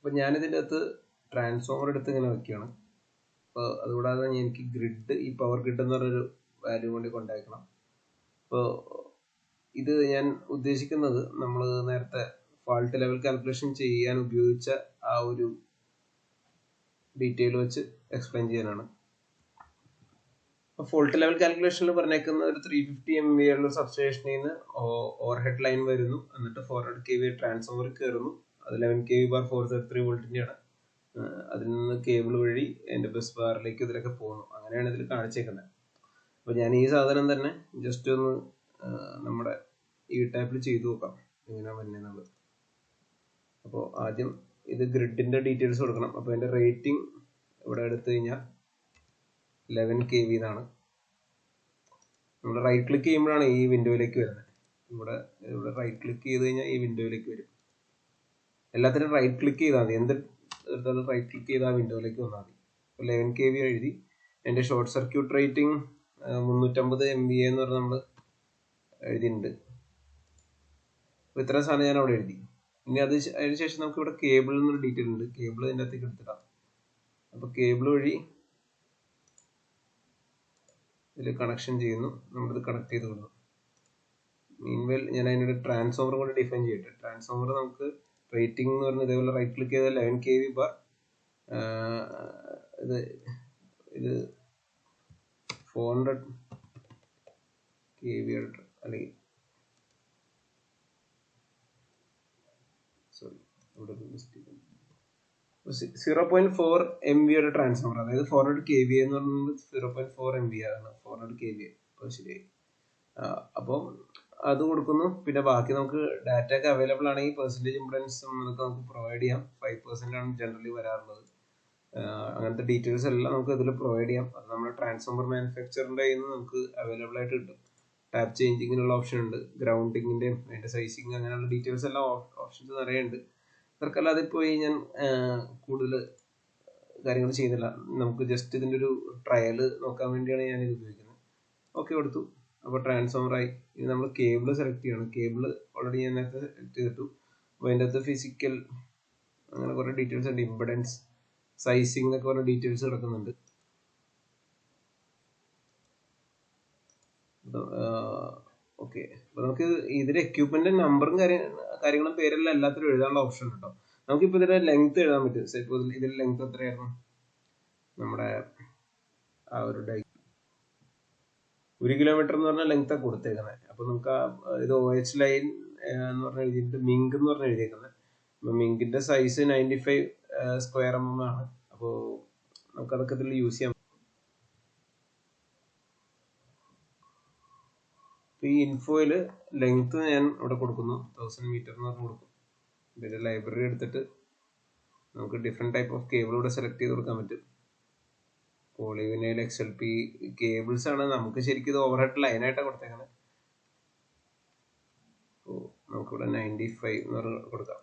അപ്പോൾ ഞാനിതിൻ്റെ അകത്ത് ട്രാൻസ്ഫോമർ എടുത്ത് ഇങ്ങനെ വെക്കുകയാണ്. അപ്പോൾ അതുകൂടാതെ എനിക്ക് ഗ്രിഡ്, ഈ പവർ ഗ്രിഡ് എന്ന് പറഞ്ഞൊരു വാല്യൂ കൊണ്ട് കൊണ്ടാക്കണം. അപ്പോൾ ഇത് ഞാൻ ഉദ്ദേശിക്കുന്നത് നമ്മൾ നേരത്തെ ഫാൾട്ട് ലെവൽ കാൽക്കുലേഷൻ ചെയ്യാൻ ഉപയോഗിച്ച ആ ഒരു ഡീറ്റെയിൽ വെച്ച് എക്സ്പ്ലെയിൻ ചെയ്യാനാണ്. ഫോൾട്ട് ലെവൽ കാൽക്കുലേഷനിൽ പറഞ്ഞേക്കുന്ന ഒരു 350 MVA ഉള്ള സബ്സ്റ്റേഷനിൽ നിന്ന് ഓവർ ഹെഡ് ലൈൻ വരുന്നു, എന്നിട്ട് 400 kVA ട്രാൻസ്ഫോമർ കയറുന്നു. അത് 11 kV/433 വോൾട്ടിൻ്റെയാണ്. അതിൽ നിന്ന് കേബിൾ വഴി എൻ്റെ ബസ് ബാറിലേക്ക് ഇതിലൊക്കെ പോകുന്നു. അങ്ങനെയാണ് ഇതിൽ കാണിച്ചേക്കുന്നത്. അപ്പോൾ ഞാൻ ഈ സാധനം തന്നെ ജസ്റ്റ് ഒന്ന് നമ്മുടെ ഈ ടാപ്പിൽ ചെയ്തു നോക്കാം എങ്ങനെയാണ് വരുന്നത്. അപ്പോൾ ആദ്യം ഇത് ഗ്രിഡിൻ്റെ ഡീറ്റെയിൽസ് കൊടുക്കണം. അപ്പോൾ എൻ്റെ റേറ്റിംഗ് ഇവിടെ എടുത്തു കഴിഞ്ഞാൽ 11 kV എന്നാണ്. നമ്മൾ റൈറ്റ് ക്ലിക്ക് ചെയ്യുമ്പോഴാണ് ഈ വിൻഡോയിലേക്ക് വരുന്നത്. ഇവിടെ റൈറ്റ് ക്ലിക്ക് ചെയ്ത് കഴിഞ്ഞാൽ ഈ വിൻഡോയിലേക്ക് വരും. എല്ലാത്തിനും റൈറ്റ് ക്ലിക്ക് ചെയ്താൽ മതി. എന്ത് എടുത്താലും റൈറ്റ് ക്ലിക്ക് ചെയ്താൽ ആ വിൻഡോയിലേക്ക് വന്നാൽ മതി. 11 kV എഴുതി. എൻ്റെ ഷോർട്ട് സർക്യൂട്ട് റേറ്റിംഗ് 350 MVA എന്ന് പറഞ്ഞാൽ നമ്മൾ എഴുതിയിട്ടുണ്ട്. അപ്പോൾ ഇത്ര സാധനം ഞാൻ അവിടെ എഴുതി. ഇനി അതിന് ശേഷം നമുക്ക് ഇവിടെ കേബിൾ എന്നൊരു ഡീറ്റെയിൽ ഉണ്ട്. കേബിൾ ഇതിൻ്റെ അകത്തേക്ക് എടുത്തിടാം. അപ്പോൾ കേബിൾ വഴി ഇതിൽ കണക്ഷൻ ചെയ്യുന്നു. നമ്മളിത് കണക്ട് ചെയ്ത് കൊടുക്കും. മീൻവെൽ ഞാൻ അതിനൊരു ട്രാൻസ്ഫോമർ കൂടി ഡിഫൈൻ ചെയ്യട്ടെ. ട്രാൻസ്ഫോമർ നമുക്ക് റേറ്റിംഗ് എന്ന് പറഞ്ഞാൽ ഇതേപോലെ റൈറ്റ് ക്ലിക്ക് ചെയ്താൽ 11 kV ബാർ ഇത് 400 kV അല്ലെങ്കിൽ 0.4 MV ട്രാൻസ്ഫോമർ, അതായത് 400 kVA എന്ന് പറയുന്നത് 0.4 MV ആണ്. 400 kVA. അപ്പോൾ ശരിയായി. അപ്പോൾ അത് കൊടുക്കുന്നു. പിന്നെ ബാക്കി നമുക്ക് ഡാറ്റ ഒക്കെ അവൈലബിൾ ആണെങ്കിൽ പെർസെൻറ്റേജ് ഇംപെഡൻസും നമുക്ക് പ്രൊവൈഡ് ചെയ്യാം. 5% ആണ് ജനറലി വരാറുള്ളത്. അങ്ങനത്തെ ഡീറ്റെയിൽസ് എല്ലാം നമുക്ക് ഇതിൽ പ്രൊവൈഡ് ചെയ്യാം. അത് നമ്മുടെ ട്രാൻസ്ഫോമർ മാനുഫാക്ചറിൻ്റെ കയ്യിൽ നിന്ന് നമുക്ക് അവൈലബിൾ ആയിട്ട് കിട്ടും. ടാപ്പ് ചേഞ്ചിങ്ങിനുള്ള ഓപ്ഷൻ ഉണ്ട്, ഗ്രൗണ്ടിങ്ങിൻ്റെയും അതിൻ്റെ സൈസിങ്, അങ്ങനെയുള്ള ഡീറ്റെയിൽസ് എല്ലാം ഓപ്ഷൻസ് നിറയെ ഉണ്ട്. അവർക്കല്ലാതെ പോയി ഞാൻ കൂടുതൽ കാര്യങ്ങൾ ചെയ്യുന്നില്ല. നമുക്ക് ജസ്റ്റ് ഇതിൻ്റെ ഒരു ട്രയൽ നോക്കാൻ വേണ്ടിയാണ് ഞാൻ ഇത് ഉപയോഗിക്കുന്നത്. ഓക്കെ കൊടുത്തു. അപ്പോൾ ട്രാൻസ്ഫോമറായി. ഇനി നമ്മൾ കേബിൾ സെലക്ട് ചെയ്യണം. കേബിൾ ഓൾറെഡി ഞാൻ നേരത്തെ സെലക്ട് ചെയ്തിട്ടു. അപ്പോൾ അതിൻ്റെ അകത്ത് ഫിസിക്കൽ അങ്ങനെ കുറേ ഡീറ്റെയിൽസ് ഉണ്ട്. ഇംപെഡൻസ്, സൈസിങ് എന്നൊക്കെ പറഞ്ഞ ഡീറ്റെയിൽസ് കിടക്കുന്നുണ്ട്. ഓക്കെ. അപ്പോൾ നമുക്ക് ഇതിൽ എക്യുപ്മെൻറ്റിൻ്റെ നമ്പറും കാര്യങ്ങളും പേരെല്ലാം എല്ലാത്തിലും എഴുതാനുള്ള ഓപ്ഷൻ ഉണ്ടോ. നമുക്കിപ്പോൾ ഇതിൻ്റെ ലെങ്ത് എഴുതാൻ പറ്റും. ഇപ്പോൾ ഇതിൽ ലെങ്ത് എത്രയായിരുന്നു നമ്മുടെ ആ ഒരു 1 കിലോമീറ്റർ എന്ന് പറഞ്ഞാൽ ലെങ്ത്താണ് കൊടുത്തേക്കുന്നത്. അപ്പോൾ നമുക്ക് ഇത് OH ലൈൻ എന്ന് പറഞ്ഞാൽ എഴുതിയിട്ട് മിങ്ക് എന്ന് പറഞ്ഞാൽ എഴുതിയേക്കുന്നത്. അപ്പോൾ മിങ്കിൻ്റെ സൈസ് 95 square mm ആണ്. അപ്പോൾ നമുക്കതൊക്കെ ഇതിൽ യൂസ് ചെയ്യാം. ഈ ഇൻഫോയിൽ ലെങ്ത് ഞാൻ ഇവിടെ കൊടുക്കുന്നു, 1000 മീറ്റർ എന്ന് പറഞ്ഞ് കൊടുക്കും. ഇതിൻ്റെ ലൈബ്രറി എടുത്തിട്ട് നമുക്ക് ഡിഫറെൻറ്റ് ടൈപ്പ് ഓഫ് കേബിൾ ഇവിടെ സെലക്ട് ചെയ്ത് കൊടുക്കാൻ പറ്റും. പോളിവിനൈൽ XLP കേബിൾസ് ആണ്. നമുക്ക് ശരിക്കും ഇത് ഓവർഹെഡ് ലൈനായിട്ടാണ് കൊടുത്തേക്കുന്നത്. അപ്പോൾ നമുക്കിവിടെ 95 എന്ന് പറഞ്ഞ് കൊടുക്കാം.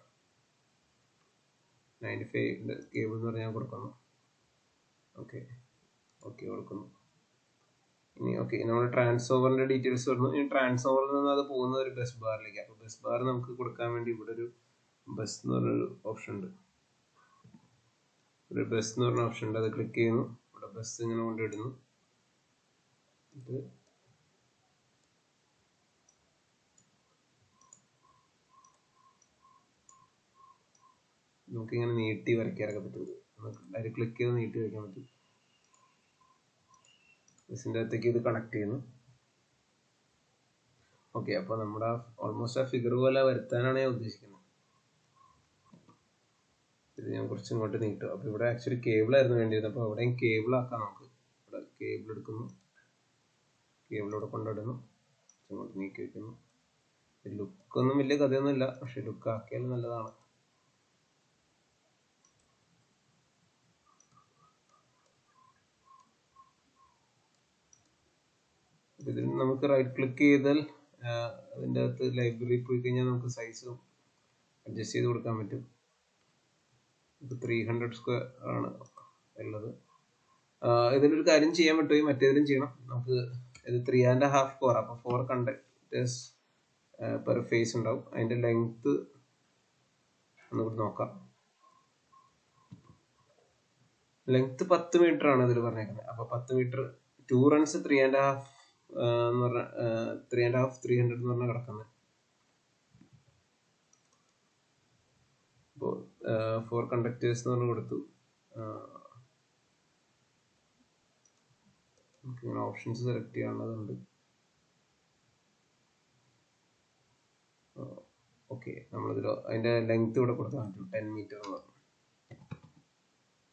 95 കേബിൾ എന്ന് പറഞ്ഞാൽ കൊടുക്കുന്നു. ഓക്കെ കൊടുക്കുന്നു. ഇനി ഓക്കെ, നമ്മൾ ട്രാൻസ്ഫോമറിൻ്റെ ഡീറ്റെയിൽസ് വരുന്നു. ഇനി ട്രാൻസ്ഫോമറിൽ നിന്ന് അത് പോകുന്ന ഒരു ബസ് ബാറിലേക്ക്. അപ്പോൾ ബസ് ബാർ നമുക്ക് കൊടുക്കാൻ വേണ്ടി ഇവിടെ ഒരു ബസ് എന്ന് പറഞ്ഞൊരു ഓപ്ഷൻ ഉണ്ട്. ഒരു ബസ് എന്ന് പറഞ്ഞ ഓപ്ഷൻ ഉണ്ട്. അത് ക്ലിക്ക് ചെയ്യുന്നു. ഇവിടെ ബസ് ഇങ്ങനെ കൊണ്ടിടുന്നു. ഇത് നമുക്കിങ്ങനെ നീട്ടി വരയ്ക്കാനൊക്കെ പറ്റും. നമുക്ക് ഡയറക്റ്റ് ക്ലിക്ക് ചെയ്ത് നീട്ടി വയ്ക്കാൻ പറ്റും. ബസ്സിൻ്റെ അകത്തേക്ക് ഇത് കണക്ട് ചെയ്യുന്നു. ഓക്കെ. അപ്പോൾ നമ്മുടെ ഓൾമോസ്റ്റ് ആ ഫിഗർ പോലെ വരുത്താനാണ് ഞാൻ ഉദ്ദേശിക്കുന്നത്. ഇത് ഞാൻ കുറച്ച് ഇങ്ങോട്ട് നീട്ടും. അപ്പോൾ ഇവിടെ ആക്ച്വലി കേബിളായിരുന്നു വേണ്ടിയിരുന്നത്. അപ്പോൾ അവിടെയും കേബിൾ ആക്കാം. നമുക്ക് ഇവിടെ കേബിൾ എടുക്കുന്നു, കേബിൾ ഇവിടെ കൊണ്ടിടുന്നു, ഇങ്ങോട്ട് നീക്കി വയ്ക്കുന്നു. ലുക്കൊന്നും വലിയ കഥയൊന്നുമില്ല, പക്ഷെ ലുക്ക് ആക്കിയാൽ നല്ലതാണ്. ഇതിൽ നമുക്ക് റൈറ്റ് ക്ലിക്ക് ചെയ്താൽ അതിൻ്റെ അകത്ത് ലൈബ്രറി പോയി കഴിഞ്ഞാൽ നമുക്ക് സൈസും അഡ്ജസ്റ്റ് ചെയ്ത് കൊടുക്കാൻ പറ്റും. ഇപ്പോൾ 300 square ആണ് ഉള്ളത്. ഇതിലൊരു കാര്യം ചെയ്യാൻ പറ്റുമോ, മറ്റേതിലും ചെയ്യണം. നമുക്ക് ഇത് 3.5 core, അപ്പോൾ 4 കണ്ടക്ടേഴ്സ് പെർ ഫേസ് ഉണ്ടാവും. അതിൻ്റെ ലെങ്ത്ത് ഒന്നുകൂടി നോക്കാം. ലെങ്ത് 10 മീറ്റർ ആണ് ഇതിൽ പറഞ്ഞേക്കുന്നത്. അപ്പൊ 10 മീറ്റർ 2 runs 3.5 എന്ന് പറഞ്ഞ 3.5 300 എന്ന് പറഞ്ഞ കിടക്കുന്നത്. അപ്പോൾ 4 കണ്ടക്ടേഴ്സ് എന്ന് പറഞ്ഞ് കൊടുത്തു. നമുക്ക് ഇങ്ങനെ ഓപ്ഷൻസ് സെലക്ട് ചെയ്യാനുള്ളതുണ്ട്. ഓക്കെ, നമ്മളിതിൽ അതിന്റെ ലെങ്ത് ഇവിടെ കൊടുത്താൽ പറ്റും 10 മീറ്റർ എന്ന് പറഞ്ഞു.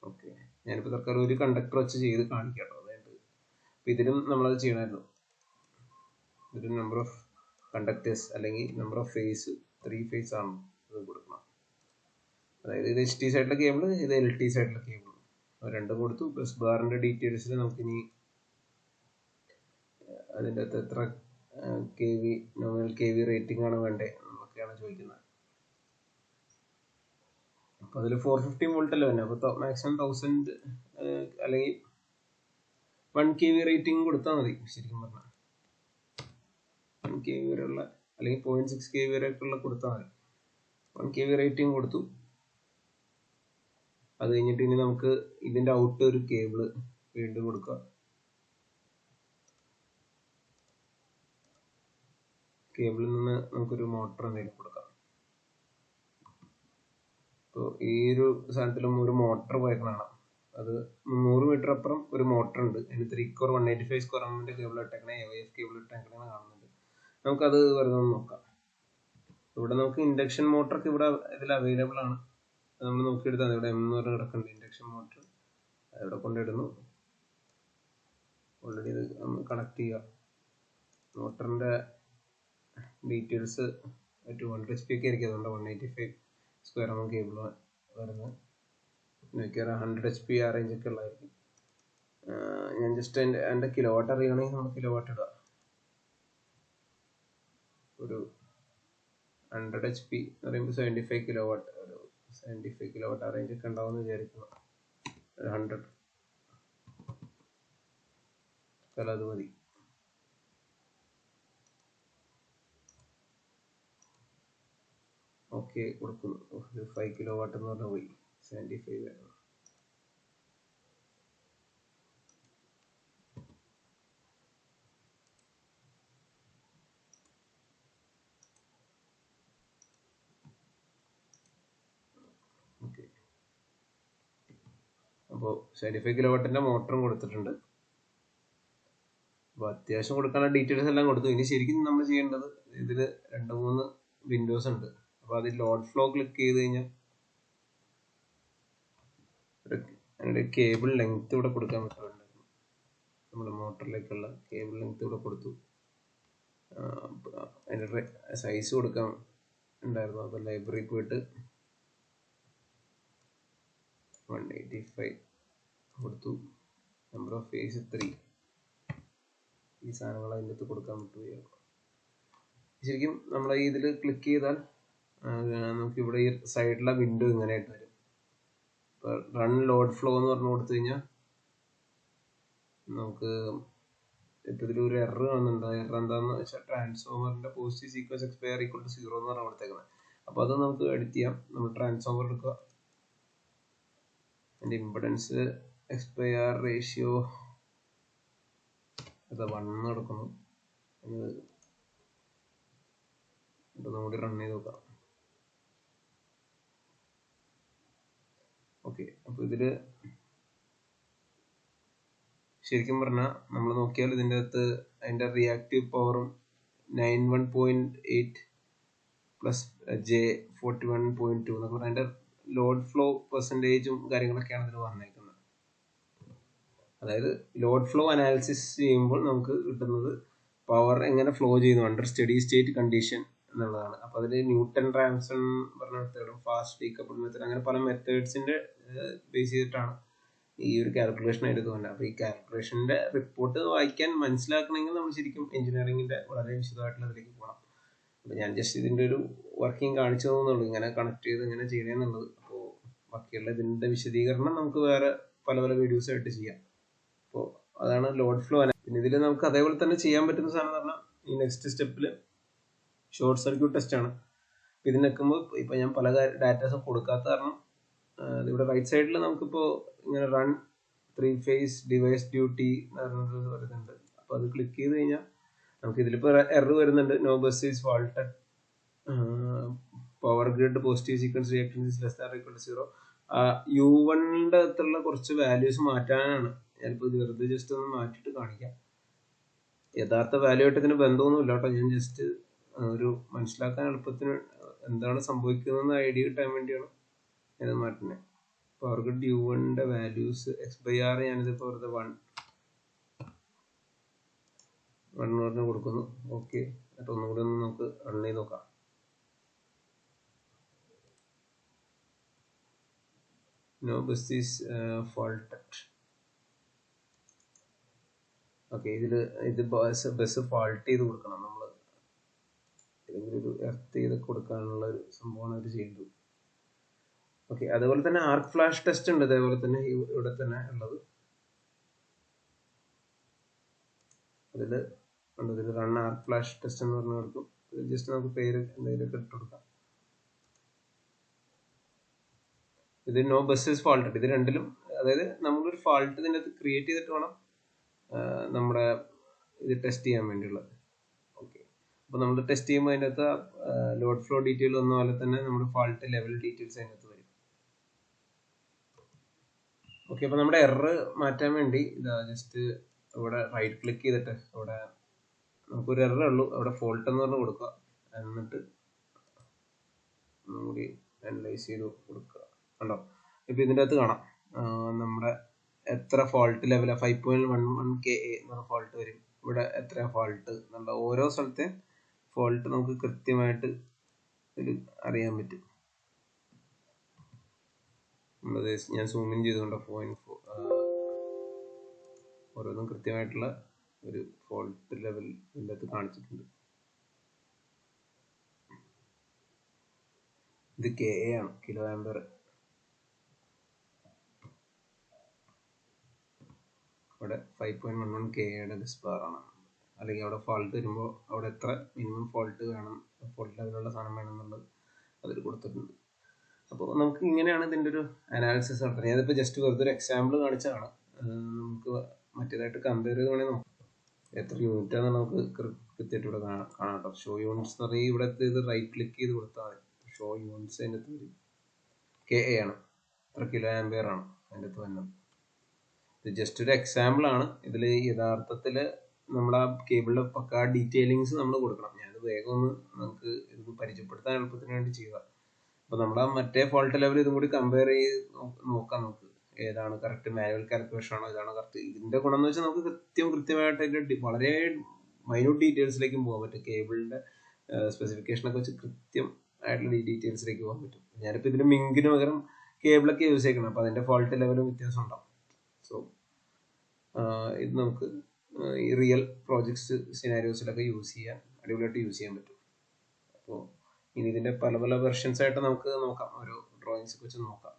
ഓക്കെ, ഞാനിപ്പോൾ തൽക്കാലം ഒരു കണ്ടക്ടർ വെച്ച് ചെയ്ത് കാണിക്കാം. അതായത് ഇതിലും നമ്മളത് ചെയ്യണമായിരുന്നു. ഇതൊരു നമ്പർ ഓഫ് കണ്ടക്ടേഴ്സ് അല്ലെങ്കിൽ നമ്പർ ഓഫ് ഫേസ് 3 ഫേസ് ആണ് ഇത് കൊടുക്കണം. അതായത് ഇത് HT സൈഡിലെ കേബിൾ, ഇത് LT സൈഡിലെ കേബിൾ, രണ്ടും കൊടുത്തു. ബസ് ബാറിന്റെ ഡീറ്റെയിൽസിൽ നമുക്കിനി അതിൻ്റെ അകത്ത് എത്ര KV നോമിനൽ KV റേറ്റിംഗ് ആണ് വേണ്ടത് എന്നൊക്കെയാണ് ചോദിക്കുന്നത്. അപ്പോൾ അതിൽ 450 വോൾട്ട് അല്ലേ തന്നെ. അപ്പോൾ മാക്സിമം 1000 അല്ലെങ്കിൽ 1 KV റേറ്റിംഗ് കൊടുത്താൽ മതി ശരിക്കും പറഞ്ഞാൽ. 1 KV വരെയുള്ള അല്ലെങ്കിൽ 0.6 KV വരെയൊക്കെയുള്ള കൊടുത്താൽ മതി. 1 KV റേറ്റിംഗ് കൊടുത്തു. അത് കഴിഞ്ഞിട്ട് ഇനി നമുക്ക് ഇതിന്റെ ഔട്ട് ഒരു കേബിള് വീണ്ടും കൊടുക്കുക. കേബിളിൽ നിന്ന് നമുക്കൊരു മോട്ടർ എന്തെങ്കിലും കൊടുക്കാം. അപ്പോൾ ഈ ഒരു സാധനത്തിലും ഒരു മോട്ടർ പോയേക്കണാണ്. അത് 300 മീറ്റർ അപ്പുറം ഒരു മോട്ടർ ഉണ്ട്. അതിന് 3 കോർ 185 സ്ക്വയർ എമ്മിന്റെ കേബിൾ ഇട്ടേക്കണേ, AIF കേബിൾ ഇട്ടേക്കണേ കാണുന്നുണ്ട്. നമുക്കത് വെറുതെ ഒന്ന് നോക്കാം. ഇവിടെ നമുക്ക് ഇൻഡക്ഷൻ മോട്ടറൊക്കെ ഇവിടെ ഇതിൽ അവൈലബിൾ ആണ്. നമ്മൾ നോക്കിയെടുത്താൽ ഇവിടെ M എന്ന് പറഞ്ഞ കിടക്കുന്നുണ്ട് ഇൻഡക്ഷൻ മോട്ടർ. അതിവിടെ കൊണ്ടിടുന്നു. ഓൾറെഡി ഇത് കണക്ട് ചെയ്യുക. മോട്ടറിന്റെ ഡീറ്റെയിൽസ് 200 HP ഒക്കെ ആയിരിക്കും. അതുകൊണ്ട് 185 സ്ക്വയർ എം കേബിൾ വരുന്നത്. മിക്കവാറും 100 HP ആ റേഞ്ച് ഒക്കെ ഉള്ളതായിരിക്കും. ഞാൻ ജസ്റ്റ് എൻ്റെ കിലോ വാട്ട് അറിയണമെങ്കിൽ നമുക്ക് കിലോ വാട്ട് ഇടുക. ഒരു 100 HP എന്ന് പറയുമ്പോൾ 75 കിലോ വാട്ട്, ഒരു 75 കിലോ വാട്ട് ആ റേഞ്ച് ഒക്കെ ഉണ്ടാവുമെന്ന് വിചാരിക്കുന്നു. 100 അത് മതി. ഓക്കെ കൊടുക്കുന്നു. 5 കിലോ വാട്ട് എന്ന് പറഞ്ഞാൽ പോയി 75 ആയിരുന്നു. ഓക്കെ, അപ്പോൾ 75 കിലോ വാട്ടിന്റെ മോട്ടറും കൊടുത്തിട്ടുണ്ട്. അപ്പോൾ അത്യാവശ്യം കൊടുക്കാനുള്ള ഡീറ്റെയിൽസ് എല്ലാം കൊടുത്തു. ഇനി ശരിക്കും നമ്മൾ ചെയ്യേണ്ടത് ഇതിൽ 2-3 വിൻഡോസ് ഉണ്ട്. അപ്പോൾ അതിൽ ലോഡ് ഫ്ലോ ക്ലിക്ക് ചെയ്ത് കഴിഞ്ഞാൽ അതിൻ്റെ കേബിൾ ലെങ്ത് ഇവിടെ കൊടുക്കാൻ പറ്റുന്നുണ്ടായിരുന്നു. നമ്മുടെ മോട്ടറിലേക്കുള്ള കേബിൾ ലെങ്ത് ഇവിടെ കൊടുത്തു. അതിൻ്റെ സൈസ് കൊടുക്കാൻ ഉണ്ടായിരുന്നു. അപ്പോൾ ലൈബ്രറി പോയിട്ട് 185 കൊടുത്തു. Number of phase 3. ഈ സാധനങ്ങൾ അതിൻ്റെ അകത്ത് കൊടുക്കാൻ പറ്റുകയോ. ശരിക്കും നമ്മൾ ഇതിൽ ക്ലിക്ക് ചെയ്താൽ നമുക്ക് ഇവിടെ ഈ സൈഡിലെ വിൻഡോ ഇങ്ങനെയായിട്ട് വരും. ഇപ്പോൾ റൺ ലോഡ് ഫ്ലോ എന്ന് പറഞ്ഞു കൊടുത്തു കഴിഞ്ഞാൽ നമുക്ക് ഇപ്പം ഇതിലൊരു എറർ കാണുന്നുണ്ട്. എറർ എന്താണെന്ന് വെച്ചാൽ ട്രാൻസ്ഫോമറിന്റെ positive sequence expire equal to 0 എന്ന് പറഞ്ഞാൽ കൊടുത്തേക്കുന്നത്. അപ്പോൾ അത് നമുക്ക് എഡിറ്റ് ചെയ്യാം. നമ്മൾ ട്രാൻസ്ഫോമർ എടുക്കുക. അതിൻ്റെ ഇമ്പിഡൻസ് എക്സ്പയർ റേഷ്യോ അത് 1 എടുക്കുന്നു. ഒന്നുകൂടി റൺ ചെയ്ത് നോക്കാം. ഓക്കെ, അപ്പോൾ ഇതില് ശരിക്കും പറഞ്ഞാൽ നമ്മൾ നോക്കിയാൽ ഇതിൻ്റെ അകത്ത് അതിൻ്റെ റിയാക്റ്റീവ് പവറും 91.8 പ്ലസ് J41.2 എന്നൊക്കെ പറഞ്ഞാൽ അതിൻ്റെ ലോഡ് ഫ്ലോ പെർസെൻറ്റേജും കാര്യങ്ങളൊക്കെയാണ് ഇതിൽ പറഞ്ഞേക്കുന്നത്. അതായത് ലോഡ് ഫ്ലോ അനാലിസിസ് ചെയ്യുമ്പോൾ നമുക്ക് കിട്ടുന്നത് പവർ എങ്ങനെ ഫ്ലോ ചെയ്യുന്നു അണ്ടർ സ്റ്റഡി സ്റ്റേറ്റ് കണ്ടീഷൻ എന്നുള്ളതാണ്. അപ്പോൾ അതിൽ ന്യൂട്ടൺ റാംസൺ പറഞ്ഞ മെത്തേഡും ഫാസ്റ്റ് ഡീകപ്പിൾ മെത്തേഡ് അങ്ങനെ പല മെത്തേഡ്സിന്റെ ബേസ് ചെയ്തിട്ടാണ് ഈ ഒരു കാൽക്കുലേഷൻ എടുക്കുന്നത്. അപ്പോൾ ഈ കാൽക്കുലേഷന്റെ റിപ്പോർട്ട് വായിക്കാൻ മനസ്സിലാക്കണമെങ്കിൽ നമ്മൾ ശരിക്കും എഞ്ചിനീയറിംഗിന്റെ വളരെ വിശദമായിട്ടുള്ള അതിലേക്ക് പോകണം. അപ്പോൾ ഞാൻ ജസ്റ്റ് ഇതിന്റെ ഒരു വർക്കിംഗ് കാണിച്ചു തന്നുള്ളൂ, ഇങ്ങനെ കണക്ട് ചെയ്ത് ഇങ്ങനെ ചെയ്യണമെന്നുള്ളത്. അപ്പോൾ ബാക്കിയുള്ള ഇതിന്റെ വിശദീകരണം നമുക്ക് വേറെ പല പല വീഡിയോസ് ആയിട്ട് ചെയ്യാം. അപ്പോൾ അതാണ് ലോഡ് ഫ്ലോ. പിന്നെ ഇതിൽ നമുക്ക് അതേപോലെ തന്നെ ചെയ്യാൻ പറ്റുന്ന സാധനം എന്ന് പറഞ്ഞാൽ ഈ നെക്സ്റ്റ് സ്റ്റെപ്പിൽ ഷോർട്ട് സർക്യൂട്ട് ടെസ്റ്റ് ആണ്. ഇതിന് വെക്കുമ്പോൾ ഇപ്പം ഞാൻ പല ഡാറ്റാസും കൊടുക്കാത്ത കാരണം ഇവിടെ റൈറ്റ് സൈഡിൽ നമുക്കിപ്പോൾ ഇങ്ങനെ റൺ 3-phase ഡിവൈസ് ഡ്യൂട്ടി എന്ന് പറയുന്നുണ്ട്. അപ്പോൾ അത് ക്ലിക്ക് ചെയ്ത് കഴിഞ്ഞാൽ നമുക്ക് ഇതിലിപ്പോൾ എറർ വരുന്നുണ്ട്, no bus is faulted, power grid positive sequence reactance less than equal to 0. U1ന്റെ അകത്തുള്ള കുറച്ച് വാല്യൂസ് മാറ്റാനാണ്. ഞാനിപ്പോൾ ഇത് വെറുതെ ജസ്റ്റ് ഒന്ന് മാറ്റിയിട്ട് കാണിക്കാം. യഥാർത്ഥ വാല്യൂ ആയിട്ട് ഇതിന് ബന്ധമൊന്നുമില്ല കേട്ടോ, ഞാൻ ജസ്റ്റ് ഒരു മനസ്സിലാക്കാൻ എളുപ്പത്തിന് എന്താണ് സംഭവിക്കുന്നതെന്ന് ഐഡിയ കിട്ടാൻ വേണ്ടിയാണ് ഞാനത് മാറ്റുന്നത്. പവർ ഗ്രിഡ് U1ന്റെ വാല്യൂസ് X/R ഞാനിതിപ്പോൾ വെറുതെ 1 പറഞ്ഞ് കൊടുക്കുന്നു. ഓക്കെ, എന്നിട്ട് ഒന്നും കൂടി ഒന്ന് നമുക്ക് റൺ ചെയ്ത് നോക്കാം. No bus is faulted. Okay, ഇത് ബസ് ഫാൾട്ട് ചെയ്ത് കൊടുക്കണം. നമ്മൾ ഏതെങ്കിലും ഒരു എർത്ത് ചെയ്ത് കൊടുക്കാനുള്ള ഒരു സംഭവമാണ് അവർ ചെയ്യുന്നത്. ഓക്കെ, അതുപോലെ തന്നെ ആർക്ക് ഫ്ലാഷ് ടെസ്റ്റ് ഉണ്ട്, അതേപോലെ തന്നെ ഇവിടെ തന്നെ ഉള്ളത്. ഇതിൽ റൺ ആർക്ക് ഫ്ലാഷ് ടെസ്റ്റ് എന്ന് പറഞ്ഞു കൊടുക്കും. ജസ്റ്റ് നമുക്ക് പേര് എന്തെങ്കിലുമൊക്കെ ഇട്ട് കൊടുക്കാം. ഇത് നോ ബസ് ഈസ് ഫാൾട്ടഡ്. ഇത് രണ്ടിലും, അതായത് നമ്മളൊരു ഫാൾട്ട് ഇതിൻ്റെ അകത്ത് ക്രിയേറ്റ് ചെയ്തിട്ട് വേണം നമ്മുടെ ഇത് ടെസ്റ്റ് ചെയ്യാൻ വേണ്ടിയുള്ളത്. ഓക്കെ, അപ്പോൾ നമ്മൾ ടെസ്റ്റ് ചെയ്യുമ്പോൾ അതിൻ്റെ അകത്ത് ലോഡ് ഫ്ലോ ഡീറ്റെയിൽ വന്ന പോലെ തന്നെ നമ്മുടെ ഫാൾട്ട് ലെവൽ ഡീറ്റെയിൽസ് അതിനകത്ത് വരും. ഓക്കെ, അപ്പോൾ നമ്മുടെ എറർ മാറ്റാൻ വേണ്ടി ഇതാ ജസ്റ്റ് ഇവിടെ റൈറ്റ് ക്ലിക്ക് ചെയ്തിട്ട് ഇവിടെ നമുക്കൊരു എറർ ഉള്ളൂ, അവിടെ ഫോൾട്ട് എന്ന് പറഞ്ഞ് കൊടുക്കുക. എന്നിട്ട് ഒന്നുകൂടി അനലൈസ് ചെയ്ത് കൊടുക്കുക. കണ്ടോ, ഇപ്പം ഇതിൻ്റെ അകത്ത് കാണാം നമ്മുടെ എത്ര ഫോൾട്ട് ലെവലാണ്. 5.11 KA എന്ന് പറഞ്ഞ ഫോൾട്ട് വരും. ഇവിടെ എത്ര ഫോൾട്ട് എന്നുള്ള ഓരോ സ്ഥലത്തെ ഫോൾട്ട് നമുക്ക് കൃത്യമായിട്ട് ഇതിൽ അറിയാൻ പറ്റും. ഞാൻ സൂം ഇൻ ചെയ്തുകൊണ്ട് 0.4 ഓരോന്നും കൃത്യമായിട്ടുള്ള ഒരു ഫോൾട്ട് ലെവൽ ഇതിൻ്റെ അകത്ത് കാണിച്ചിട്ടുണ്ട്. ഇത് KA ആണ്, കിലോ ആംബർ. ഇവിടെ 5.11 KAയുടെ ബസ് ബാർ ആണ്. അല്ലെങ്കിൽ അവിടെ ഫോൾട്ട് വരുമ്പോൾ അവിടെ എത്ര മിനിമം ഫോൾട്ട് വേണം, ഫോൾട്ട് ലെവലുള്ള സാധനം വേണം എന്നുള്ളത് അതിൽ കൊടുത്തിട്ടുണ്ട്. അപ്പോൾ നമുക്ക് ഇങ്ങനെയാണ് ഇതിൻ്റെ ഒരു അനാലിസിസ് നടത്തുന്നത്. ഞാനിപ്പോൾ ജസ്റ്റ് വെറുതെ ഒരു എക്സാമ്പിൾ കാണിച്ചതാണ്. നമുക്ക് മറ്റേതായിട്ട് കമ്പയർ ചെയ്ത് വേണമെങ്കിൽ നോക്കാം എത്ര യൂണിറ്റ് ആണെന്ന് നമുക്ക് കൃത്യമായിട്ട് ഇവിടെ കാണാം കേട്ടോ. ഷോ യൂണിറ്റ്സ് എന്ന് പറഞ്ഞാൽ ഇവിടെ ഇത് റൈറ്റ് ക്ലിക്ക് ചെയ്ത് കൊടുത്താൽ മതി. ഷോ യൂണിറ്റ്സ് അതിൻ്റെ അകത്ത് വരും. KA ആണ്, എത്ര കിലോ ആംബിയർ ആണ് അതിൻ്റെ അകത്ത് വരുന്നത്. ഇത് ജസ്റ്റ് ഒരു എക്സാമ്പിൾ ആണ്. ഇതിൽ യഥാർത്ഥത്തിൽ നമ്മൾ ആ കേബിളിലെ പക്കാ ഡീറ്റെയിലിങ്സ് നമ്മൾ കൊടുക്കണം. ഞാനത് വേഗം ഒന്ന് നമുക്ക് ഇത് പരിചയപ്പെടുത്താൻ എളുപ്പത്തിന് വേണ്ടി ചെയ്യുക. അപ്പോൾ നമ്മൾ ആ മറ്റേ ഫോൾട്ട് ലെവൽ ഇതും കൂടി കമ്പയർ ചെയ്ത് നോക്കാം നമുക്ക് ഏതാണ് കറക്റ്റ്, മാനുവൽ കാൽക്കുലേഷൻ ആണോ ഇതാണോ കറക്റ്റ്. ഇതിൻ്റെ ഗുണം എന്ന് വെച്ചാൽ നമുക്ക് കൃത്യമായിട്ട് വളരെ മൈന്യൂട്ട് ഡീറ്റെയിൽസിലേക്കും പോകാൻ പറ്റും. കേബിളിൻ്റെ സ്പെസിഫിക്കേഷനൊക്കെ വെച്ച് കൃത്യം ആയിട്ടുള്ള ഡീറ്റെയിൽസിലേക്ക് പോകാൻ പറ്റും. ഞാനിപ്പോൾ ഇതിന് മിങ്കിന് പകരം കേബിളൊക്കെ യൂസ് ചെയ്യണം, അപ്പോൾ അതിൻ്റെ ഫോൾട്ട് ലെവലും വ്യത്യാസം ഉണ്ടാവും. സോ ഇത് നമുക്ക് ഈ റിയൽ പ്രോജക്ട്സ് സിനാരിയോസിലൊക്കെ അടിപൊളിയായിട്ട് യൂസ് ചെയ്യാൻ പറ്റും. അപ്പോൾ ഇനി ഇതിൻ്റെ പല വെർഷൻസ് ആയിട്ട് നമുക്ക് നോക്കാം, ഓരോ ഡ്രോയിങ്സ് വെച്ച് നോക്കാം.